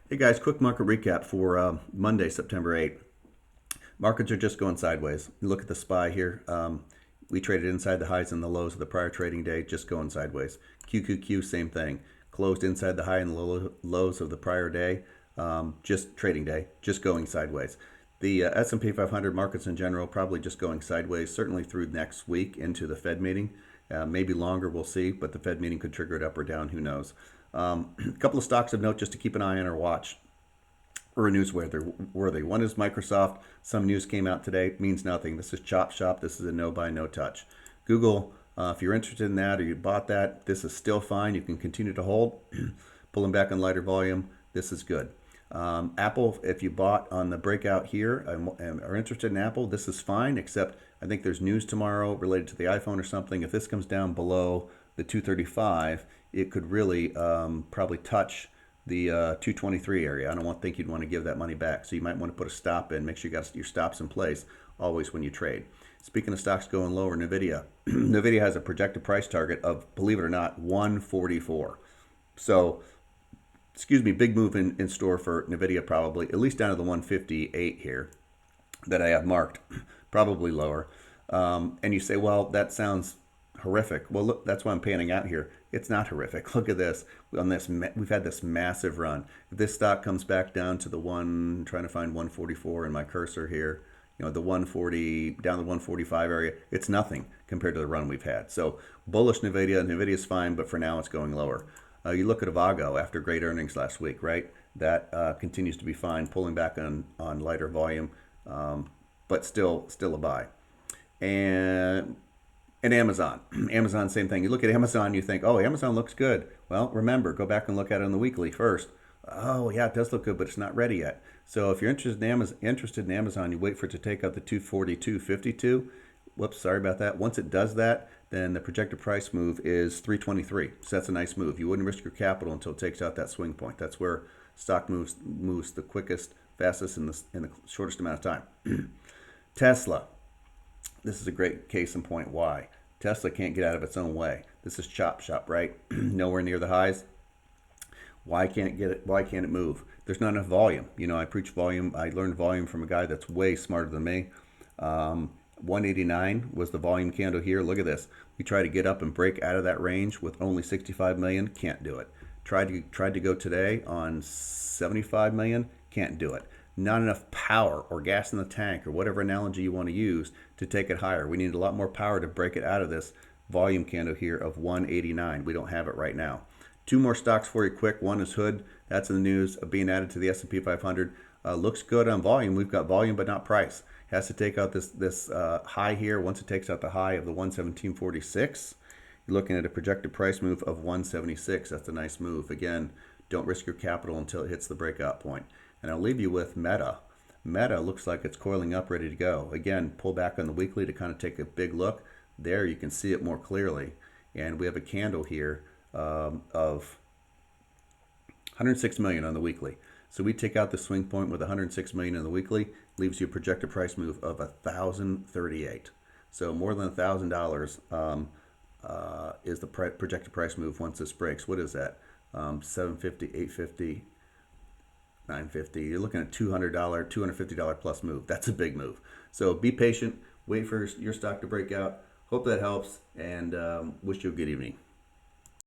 Hey guys, quick market recap for Monday, September 8th. Markets are just going sideways. You look at the SPY here. We traded inside the highs and the lows of the prior trading day, just going sideways. QQQ, same thing. Closed inside the high and the lows of the prior day, just trading day, just going sideways. The S&P 500 markets in general probably just going sideways, certainly through next week into the Fed meeting. Maybe longer, we'll see, but the Fed meeting could trigger it up or down, who knows. A couple of stocks of note just to keep an eye on or watch or newsworthy. One is Microsoft. Some news came out today, means nothing. This is chop shop. This is a no buy, no touch. Google, if you're interested in that or you bought that, this is still fine. You can continue to hold. Pulling back on lighter volume, this is good. Apple, if you bought on the breakout here and are interested in Apple, this is fine, except I think there's news tomorrow related to the iPhone or something. If this comes down below the 235, it could really probably touch the 223 area. I don't think you'd want to give that money back. So you might want to put a stop in. Make sure you got your stops in place always when you trade. Speaking of stocks going lower, NVDA. NVIDIA has a projected price target of, believe it or not, 144. So, excuse me, big move in store for NVIDIA probably, at least down to the 158 here that I have marked, probably lower. And you say, well, that sounds horrific. Well, look, that's why I'm panning out here. It's not horrific. Look at this. On this, we've had this massive run. If this stock comes back down to the trying to find 144 in my cursor here, the 140 down the 145 area, it's nothing compared to the run we've had. So bullish NVIDIA. NVIDIA's fine, but for now it's going lower. You look at AVGO after great earnings last week, right? That continues to be fine, pulling back on lighter volume, but still a buy. And Amazon. Amazon, same thing. You look at Amazon, you think, oh, Amazon looks good. Well, remember, go back and look at it on the weekly first. Oh, yeah, it does look good, but it's not ready yet. So if you're interested in Amazon, you wait for it to take out the 242.52. Whoops, sorry about that. Once it does that, then the projected price move is 323. So that's a nice move. You wouldn't risk your capital until it takes out that swing point. That's where stock moves the quickest, fastest, in the shortest amount of time. Tesla. This is a great case in point why. Tesla can't get out of its own way. This is chop shop, right? Nowhere near the highs. Why can't it move? There's not enough volume. I preach volume. I learned volume from a guy that's way smarter than me. 189 was the volume candle here. Look at this. We try to get up and break out of that range with only 65 million. Can't do it. Tried to go today on 75 million. Can't do it. Not enough power or gas in the tank or whatever analogy you want to use to take it higher. We need a lot more power to break it out of this volume candle here of 189. We don't have it right now. Two more stocks for you quick. One is Hood. That's in the news of being added to the S&P 500. Looks good on volume. We've got volume but not price. Has to take out this high here. Once it takes out the high of the 117.46, you're looking at a projected price move of 176. That's a nice move. Again, don't risk your capital until it hits the breakout point. And I'll leave you with Meta. Meta looks like it's coiling up, ready to go. Again, pull back on the weekly to kind of take a big look. There you can see it more clearly. And we have a candle here of 106 million on the weekly. So we take out the swing point with 106 million on the weekly, leaves you a projected price move of 1,038. So more than $1,000 is the projected price move once this breaks. What is that? 750, 850. 950. You're looking at $200, $250 plus move. That's a big move. So be patient. Wait for your stock to break out. Hope that helps, and wish you a good evening.